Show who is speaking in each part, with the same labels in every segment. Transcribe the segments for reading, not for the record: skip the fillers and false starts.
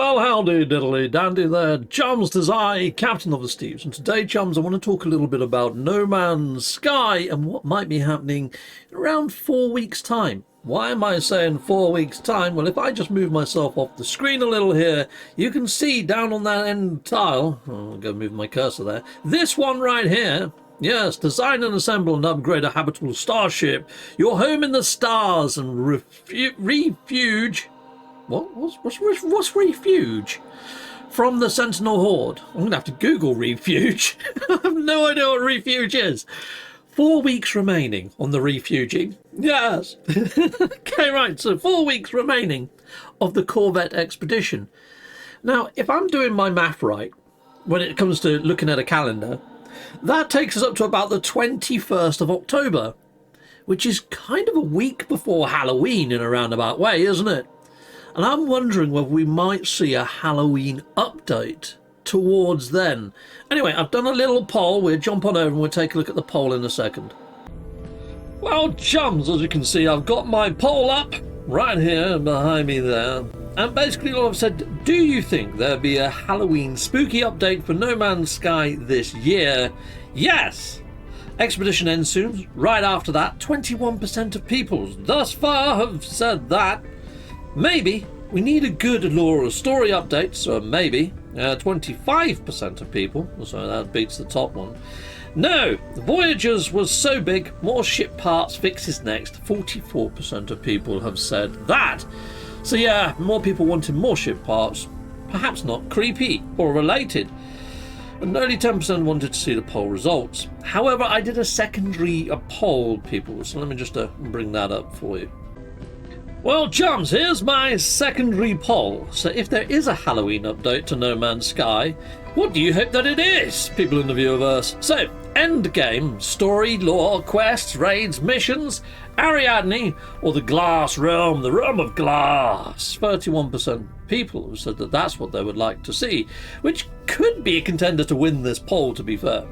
Speaker 1: Well, howdy diddly dandy there, chums, 'tis I, Captain of the Steves, and today, chums, I want to talk a little bit about No Man's Sky and what might be happening in around 4 weeks' time. Why am I saying 4 weeks' time? Well, if I just move myself off the screen a little here, you can see down on that end tile, I'll go move my cursor there, this one right here. Yes, design and assemble and upgrade a habitable starship, your home in the stars, and refuge. What's refuge? From the Sentinel Horde. I'm going to have to Google refuge. I have no idea what refuge is. 4 weeks remaining on the refuging. Yes. Okay, right. So 4 weeks remaining of the Corvette expedition. Now, if I'm doing my math right, when it comes to looking at a calendar, that takes us up to about the 21st of October, which is kind of a week before Halloween in a roundabout way, isn't it? And I'm wondering whether we might see a Halloween update towards then. Anyway, I've done a little poll. We'll jump on over and we'll take a look at the poll in a second. Well, chums, as you can see, I've got my poll up right here behind me there. And basically all I've said, do you think there'll be a Halloween spooky update for No Man's Sky this year? Yes! Expedition ends soon. Right after that, 21% of people thus far have said that. Maybe. We need a good lore or story update, so maybe. 25% of people, so that beats the top one. No, Voyagers was so big, more ship parts fixes next. 44% of people have said that. So yeah, more people wanted more ship parts. Perhaps not creepy or related. And only 10% wanted to see the poll results. However, I did a secondary poll, people, so let me just bring that up for you. Well, chums, here's my secondary poll. So if there is a Halloween update to No Man's Sky, what do you hope that it is, people in the viewerverse? So, endgame, story, lore, quests, raids, missions, Ariadne, or the Glass Realm, the Realm of Glass. 31% people have said that that's what they would like to see, which could be a contender to win this poll, to be fair.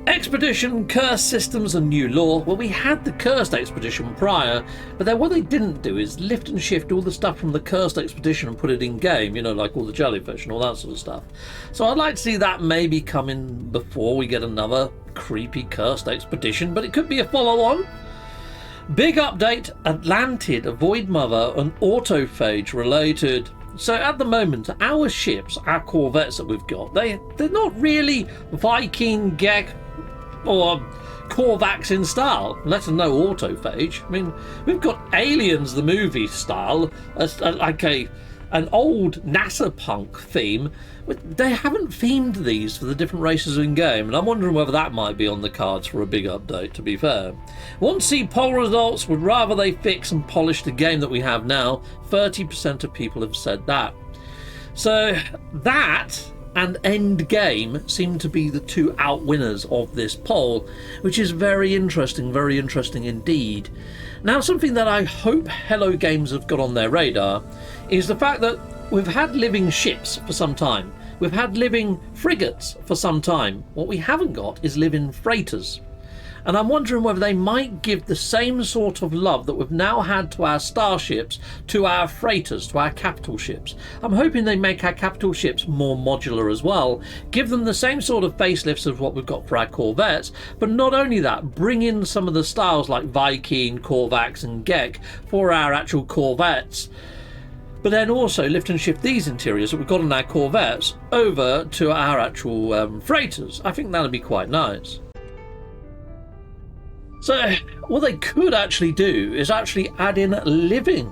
Speaker 1: Expedition, cursed systems and new lore. Well, we had the cursed expedition prior, but then what they didn't do is lift and shift all the stuff from the cursed expedition and put it in game, you know, like all the jellyfish and all that sort of stuff. So I'd like to see that maybe come in before we get another creepy cursed expedition, but it could be a follow-on. Big update, Atlantid, a Void Mother, and autophage related. So at the moment, our ships, our corvettes that we've got, they're not really Viking, Gek, or Korvax in style, let alone autophage. I mean, we've got Aliens, the movie style, like an old NASA punk theme. They haven't themed these for the different races in game, and I'm wondering whether that might be on the cards for a big update, to be fair. Want to see poll results? Would rather they fix and polish the game that we have now. 30% of people have said that. So that and Endgame seem to be the two outwinners of this poll, which is very interesting indeed. Now, something that I hope Hello Games have got on their radar is the fact that we've had living ships for some time. We've had living frigates for some time. What we haven't got is living freighters. And I'm wondering whether they might give the same sort of love that we've now had to our starships, to our freighters, to our capital ships. I'm hoping they make our capital ships more modular as well, give them the same sort of facelifts as what we've got for our corvettes, but not only that, bring in some of the styles like Viking, Korvax and Gek for our actual corvettes. But then also lift and shift these interiors that we've got on our corvettes over to our actual freighters. I think that'd be quite nice. So what they could actually do is actually add in living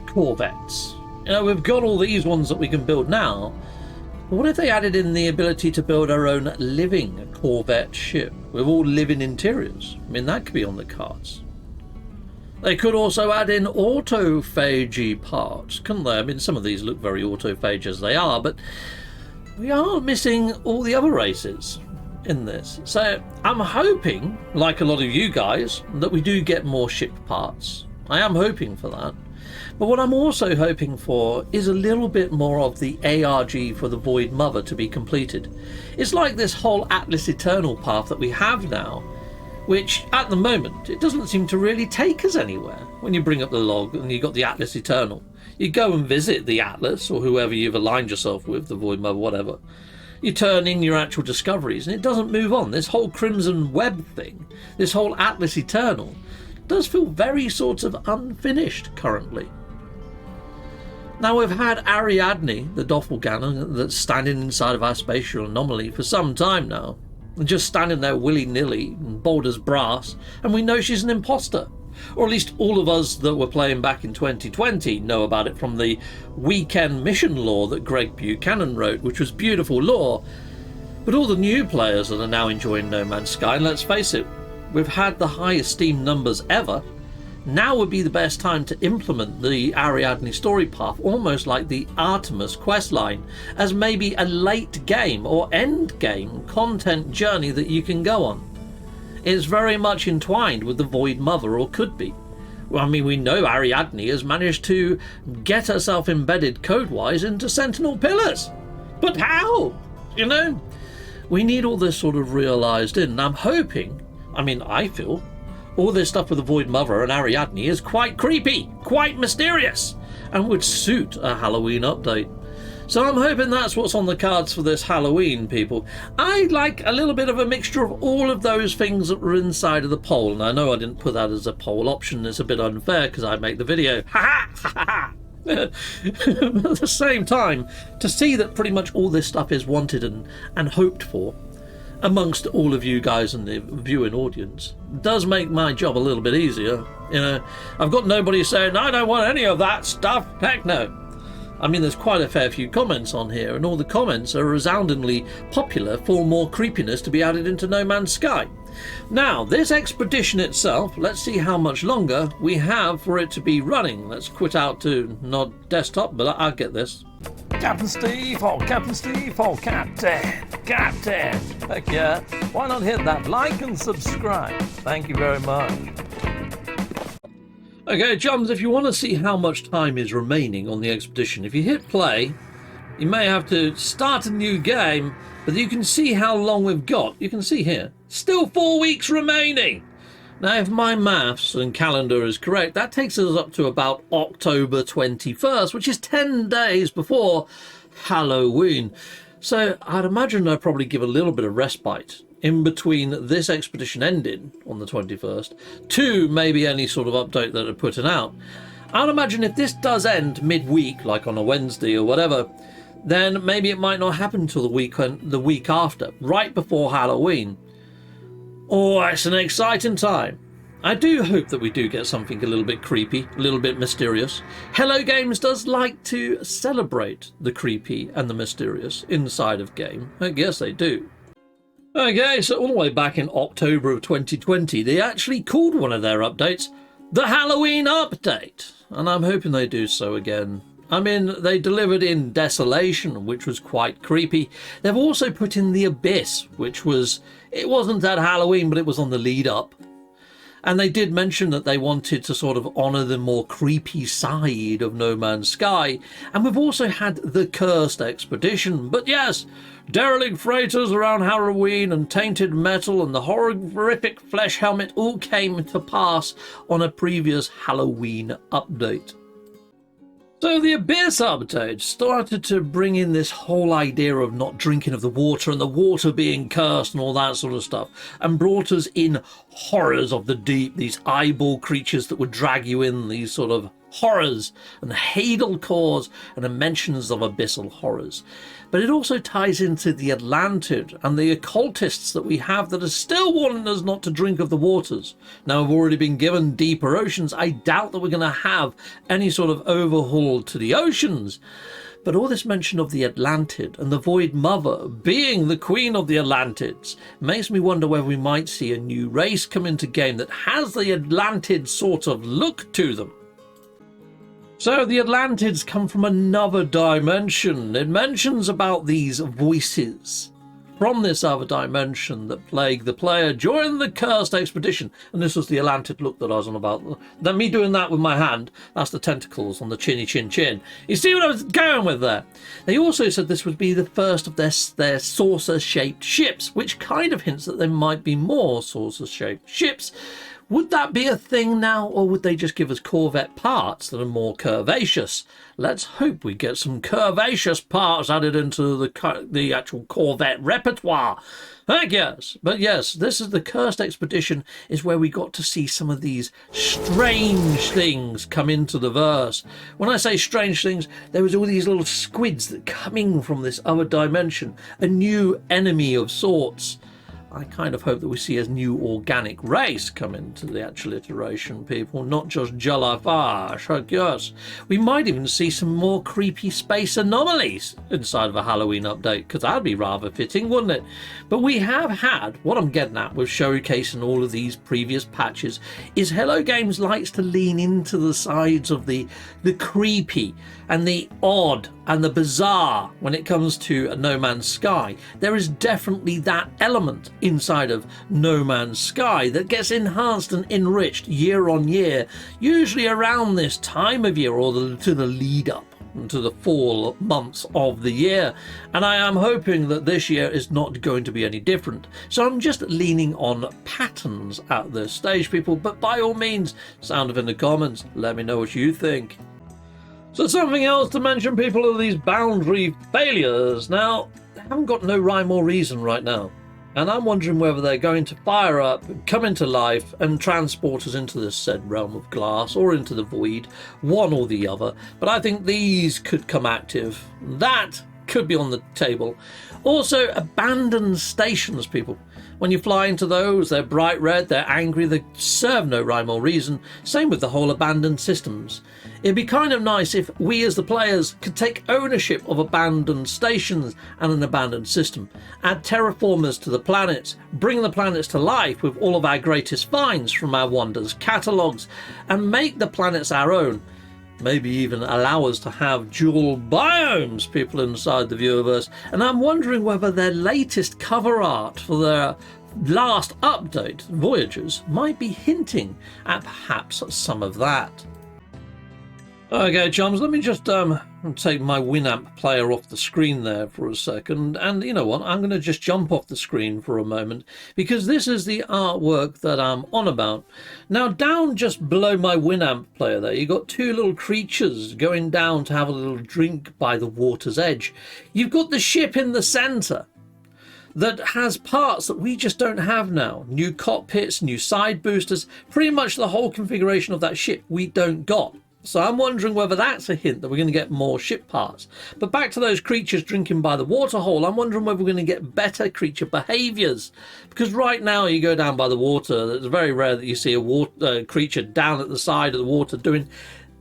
Speaker 1: corvettes. You know, we've got all these ones that we can build now, but what if they added in the ability to build our own living corvette ship with all living interiors? I mean, that could be on the cards. They could also add in autophagy parts, couldn't they? I mean, some of these look very autophage as they are, but we are missing all the other races in this. So I'm hoping, like a lot of you guys, that we do get more ship parts. I am hoping for that. But what I'm also hoping for is a little bit more of the ARG for the Void Mother to be completed. It's like this whole Atlas Eternal path that we have now, which at the moment it doesn't seem to really take us anywhere. When you bring up the log and you got the Atlas Eternal, You go and visit the Atlas, or whoever you've aligned yourself with, the Void Mother, whatever. You turn in your actual discoveries, and it doesn't move on. This whole Crimson Web thing, this whole Atlas Eternal, does feel very sort of unfinished currently. Now, we've had Ariadne, the doppelganger that's standing inside of our spatial anomaly for some time now, and just standing there willy-nilly and bold as brass, and we know she's an imposter. Or at least all of us that were playing back in 2020 know about it from the weekend mission lore that Greg Buchanan wrote, which was beautiful lore. But all the new players that are now enjoying No Man's Sky, and let's face it, we've had the highest Steam numbers ever. Now would be the best time to implement the Ariadne story path, almost like the Artemis questline, as maybe a late game or end game content journey that you can go on. It's very much entwined with the Void Mother, or could be. Well, I mean, we know Ariadne has managed to get herself embedded code-wise into Sentinel Pillars. But how? You know? We need all this sort of realised in, and I'm hoping, I feel, all this stuff with the Void Mother and Ariadne is quite creepy, quite mysterious, and would suit a Halloween update. So I'm hoping that's what's on the cards for this Halloween, people. I'd like a little bit of a mixture of all of those things that were inside of the poll. And I know I didn't put that as a poll option. It's a bit unfair because I make the video. Ha ha ha ha. But at the same time, to see that pretty much all this stuff is wanted and hoped for amongst all of you guys in the viewing audience does make my job a little bit easier. You know, I've got nobody saying, I don't want any of that stuff. Heck no. I mean, there's quite a fair few comments on here, and all the comments are resoundingly popular for more creepiness to be added into No Man's Sky. Now, this expedition itself, let's see how much longer we have for it to be running. Let's quit out to not desktop, but I'll get this. Captain Steve, oh Captain Steve, oh Captain, Captain. Heck yeah, why not hit that like and subscribe? Thank you very much. Okay, chums, if you want to see how much time is remaining on the expedition, if you hit play, you may have to start a new game, but you can see how long we've got. You can see here, still 4 weeks remaining. Now, if my maths and calendar is correct, that takes us up to about October 21st, which is 10 days before Halloween. So I'd imagine I'd probably give a little bit of respite in between this expedition ending on the 21st to maybe any sort of update that they're putting out. I'd imagine if this does end midweek, like on a Wednesday or whatever, then maybe it might not happen until the week after, right before Halloween. Oh, it's an exciting time. I do hope that we do get something a little bit creepy, a little bit mysterious. Hello Games does like to celebrate the creepy and the mysterious inside of game. I guess they do. Okay, so all the way back in October of 2020, they actually called one of their updates the Halloween Update, and I'm hoping they do so again. I mean, they delivered in Desolation, which was quite creepy. They've also put in the Abyss, which was, it wasn't at Halloween, but it was on the lead up. And they did mention that they wanted to sort of honour the more creepy side of No Man's Sky. And we've also had the Cursed Expedition. But yes, derelict freighters around Halloween and tainted metal and the horrific flesh helmet all came to pass on a previous Halloween update. So the Abyss update started to bring in this whole idea of not drinking of the water and the water being cursed and all that sort of stuff, and brought us in horrors of the deep, these eyeball creatures that would drag you in, these sort of horrors and Hadal cores and the mentions of abyssal horrors. But it also ties into the Atlantid and the occultists that we have that are still warning us not to drink of the waters. Now, we've already been given deeper oceans. I doubt that we're going to have any sort of overhaul to the oceans. But all this mention of the Atlantid and the Void Mother being the queen of the Atlantids makes me wonder whether we might see a new race come into game that has the Atlantid sort of look to them. So the Atlantids come from another dimension. It mentions about these voices from this other dimension that plague the player during the Cursed Expedition. And this was the Atlantid look that I was on about. Then me doing that with my hand, that's the tentacles on the chinny chin chin. You see what I was going with there? They also said this would be the first of their saucer-shaped ships, which kind of hints that there might be more saucer-shaped ships, Would that be a thing now, or would they just give us Corvette parts that are more curvaceous? Let's hope we get some curvaceous parts added into the actual Corvette repertoire. I guess. But yes, this is the Cursed Expedition, is where we got to see some of these strange things come into the verse. When I say strange things, there was all these little squids that coming from this other dimension, a new enemy of sorts. I kind of hope that we see a new organic race come into the actual iteration, people, not just jellyfish. I guess we might even see some more creepy space anomalies inside of a Halloween update, because that'd be rather fitting, wouldn't it? But we have had, what I'm getting at with showcasing all of these previous patches, is Hello Games likes to lean into the sides of the creepy and the odd and the bizarre when it comes to No Man's Sky. There is definitely that element inside of No Man's Sky that gets enhanced and enriched year on year, usually around this time of year or to the lead up to the fall months of the year. And I am hoping that this year is not going to be any different. So I'm just leaning on patterns at this stage, people, but by all means, sound off in the comments, let me know what you think. So something else to mention, people, are these boundary failures. Now, they haven't got no rhyme or reason right now. And I'm wondering whether they're going to fire up, come into life, and transport us into this said realm of glass or into the void, one or the other. But I think these could come active. That could be on the table. Also, abandoned stations, people. When you fly into those, they're bright red, they're angry, they serve no rhyme or reason. Same with the whole abandoned systems. It'd be kind of nice if we as the players could take ownership of abandoned stations and an abandoned system, add terraformers to the planets, bring the planets to life with all of our greatest finds from our wonders catalogues, and make the planets our own. Maybe even allow us to have dual biomes, people inside the viewerverse. And I'm wondering whether their latest cover art for their last update, Voyagers, might be hinting at perhaps some of that. Okay, chums, let me just take my Winamp player off the screen there for a second. And you know what? I'm going to just jump off the screen for a moment, because this is the artwork that I'm on about. Now, down just below my Winamp player there, you've got two little creatures going down to have a little drink by the water's edge. You've got the ship in the centre that has parts that we just don't have now. New cockpits, new side boosters, pretty much the whole configuration of that ship we don't got. So I'm wondering whether that's a hint that we're going to get more ship parts. But back to those creatures drinking by the waterhole, I'm wondering whether we're going to get better creature behaviours. Because right now you go down by the water, it's very rare that you see a creature down at the side of the water doing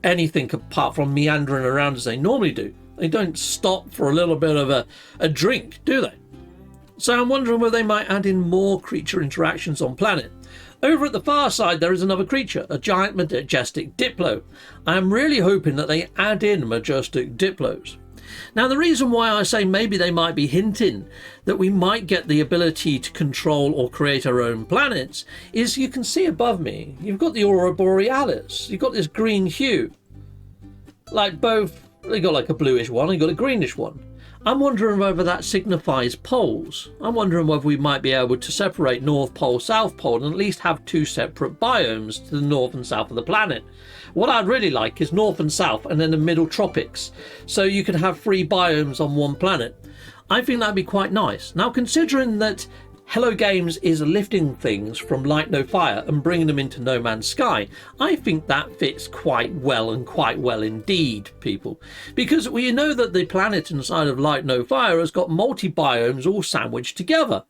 Speaker 1: anything apart from meandering around as they normally do. They don't stop for a little bit of a drink, do they? So I'm wondering whether they might add in more creature interactions on planet. Over at the far side, there is another creature, a giant majestic Diplo. I am really hoping that they add in majestic Diplos. Now, the reason why I say maybe they might be hinting that we might get the ability to control or create our own planets is you can see above me, you've got the Aurora Borealis. You've got this green hue. Like both, they got like a bluish one and you got a greenish one. I'm wondering whether that signifies poles. I'm wondering whether we might be able to separate North Pole, South Pole, and at least have two separate biomes to the north and south of the planet. What I'd really like is north and south and then the middle tropics. So you could have 3 biomes on one planet. I think that'd be quite nice. Now, considering that Hello Games is lifting things from Light No Fire and bringing them into No Man's Sky, I think that fits quite well and quite well indeed, people. Because we know that the planet inside of Light No Fire has got multi-biomes all sandwiched together.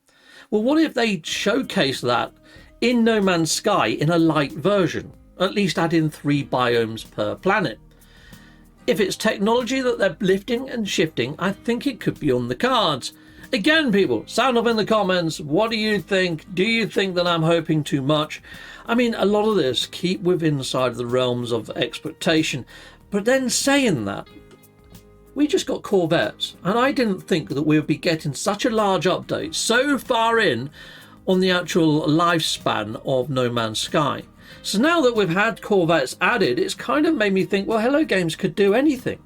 Speaker 1: Well, what if they showcase that in No Man's Sky in a light version? At least add in 3 biomes per planet. If it's technology that they're lifting and shifting, I think it could be on the cards. Again, people, sound off in the comments. What do you think? Do you think that I'm hoping too much? I mean, a lot of this keep within inside the realms of expectation. But then saying that, we just got Corvettes. And I didn't think that we would be getting such a large update so far in on the actual lifespan of No Man's Sky. So now that we've had Corvettes added, it's kind of made me think, well, Hello Games could do anything.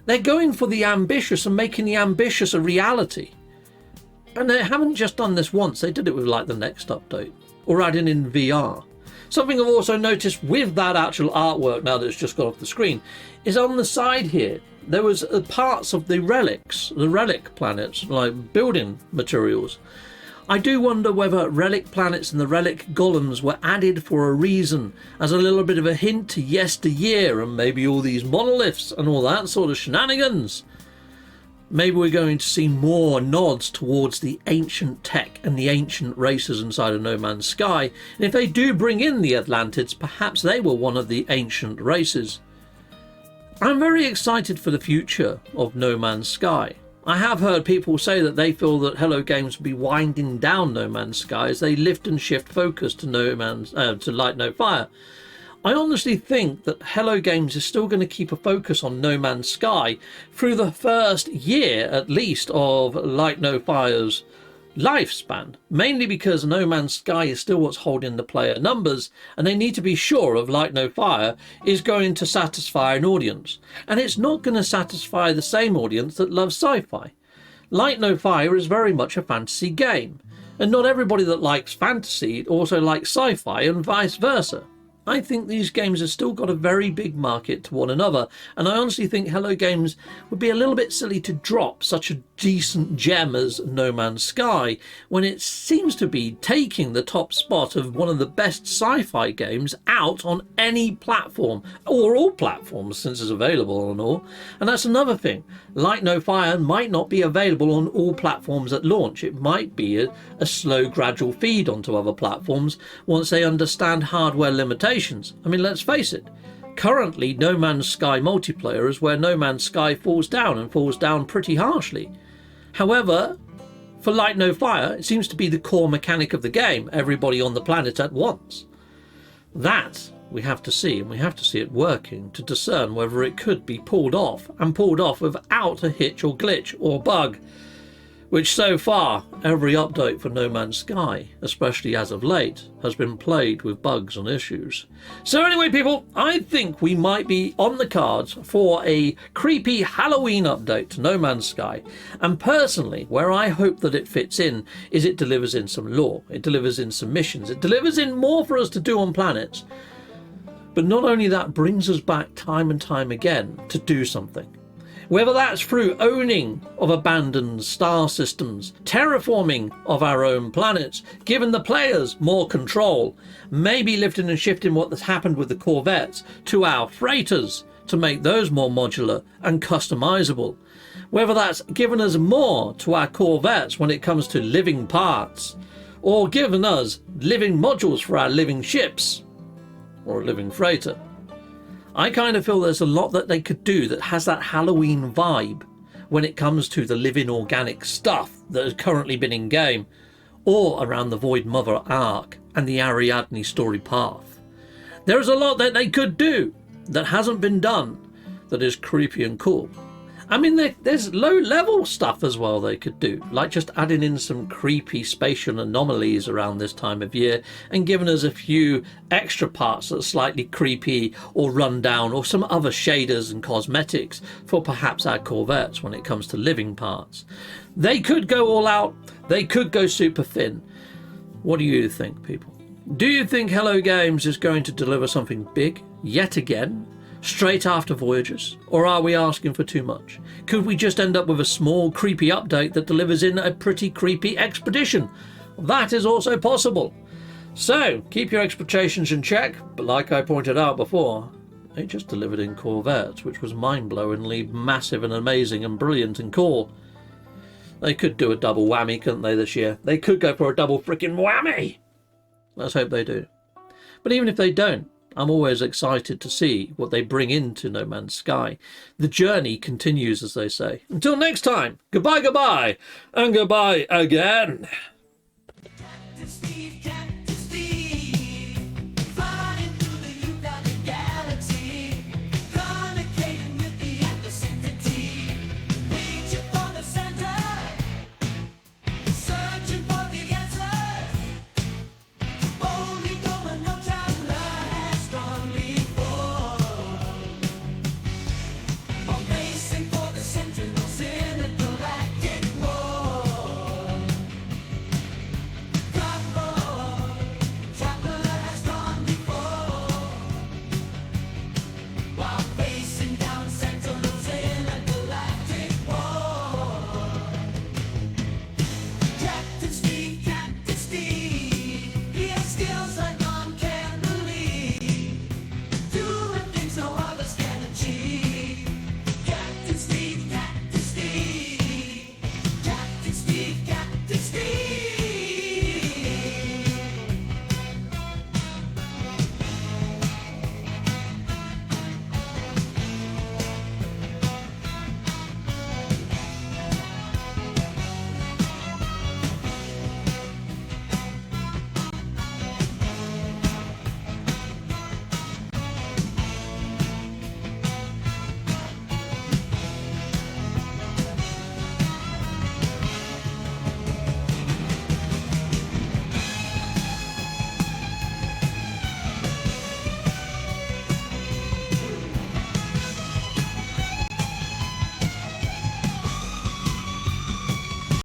Speaker 1: They're going for the ambitious and making the ambitious a reality. And they haven't just done this once. They did it with like the next update or adding in VR. Something I've also noticed with that actual artwork, now that it's just got off the screen, is on the side here, there was parts of the relics, the relic planets, like building materials. I do wonder whether relic planets and the relic golems were added for a reason, as a little bit of a hint to yesteryear and maybe all these monoliths and all that sort of shenanigans. Maybe we're going to see more nods towards the ancient tech and the ancient races inside of No Man's Sky. And if they do bring in the Atlantids, perhaps they were one of the ancient races. I'm very excited for the future of No Man's Sky. I have heard people say that they feel that Hello Games will be winding down No Man's Sky as they lift and shift focus to to Light No Fire. I honestly think that Hello Games is still going to keep a focus on No Man's Sky through the first year at least of Light No Fire's lifespan, mainly because No Man's Sky is still what's holding the player numbers, and they need to be sure of Light No Fire is going to satisfy an audience, and it's not going to satisfy the same audience that loves sci-fi. Light No Fire is very much a fantasy game, and not everybody that likes fantasy also likes sci-fi and vice versa. I think these games have still got a very big market to one another, and I honestly think Hello Games would be a little bit silly to drop such a decent gem as No Man's Sky when it seems to be taking the top spot of one of the best sci-fi games out on any platform, or all platforms since it's available on all. And that's another thing. Light No Fire might not be available on all platforms at launch. It might be a slow gradual feed onto other platforms once they understand hardware limitations. I mean, let's face it, currently No Man's Sky multiplayer is where No Man's Sky falls down, and falls down pretty harshly. However, for Light No Fire, it seems to be the core mechanic of the game, everybody on the planet at once. That we have to see, and we have to see it working to discern whether it could be pulled off, and pulled off without a hitch or glitch or bug, which so far every update for No Man's Sky, especially as of late, has been plagued with bugs and issues. So anyway people, I think we might be on the cards for a creepy Halloween update to No Man's Sky, and personally where I hope that it fits in is it delivers in some lore, it delivers in some missions, it delivers in more for us to do on planets, but not only that, brings us back time and time again to do something. Whether that's through owning of abandoned star systems, terraforming of our own planets, giving the players more control, maybe lifting and shifting what has happened with the corvettes to our freighters to make those more modular and customizable. Whether that's giving us more to our corvettes when it comes to living parts, or giving us living modules for our living ships, or a living freighter. I kind of feel there's a lot that they could do that has that Halloween vibe when it comes to the living organic stuff that has currently been in game, or around the Void Mother arc and the Ariadne story path. There's a lot that they could do that hasn't been done that is creepy and cool. I mean, there's low-level stuff as well they could do, like just adding in some creepy spatial anomalies around this time of year and giving us a few extra parts that are slightly creepy or run down, or some other shaders and cosmetics for perhaps our corvettes when it comes to living parts. They could go all out, they could go super thin. What do you think, people? Do you think Hello Games is going to deliver something big yet again, straight after Voyagers, or are we asking for too much? Could we just end up with a small creepy update that delivers in a pretty creepy expedition? That is also possible. So keep your expectations in check, but like I pointed out before, they just delivered in corvettes, which was mind-blowingly massive and amazing and brilliant and cool. They could do a double whammy, couldn't they, this year? They could go for a double freaking whammy! Let's hope they do. But even if they don't, I'm always excited to see what they bring into No Man's Sky. The journey continues, as they say. Until next time, goodbye, goodbye, and goodbye again.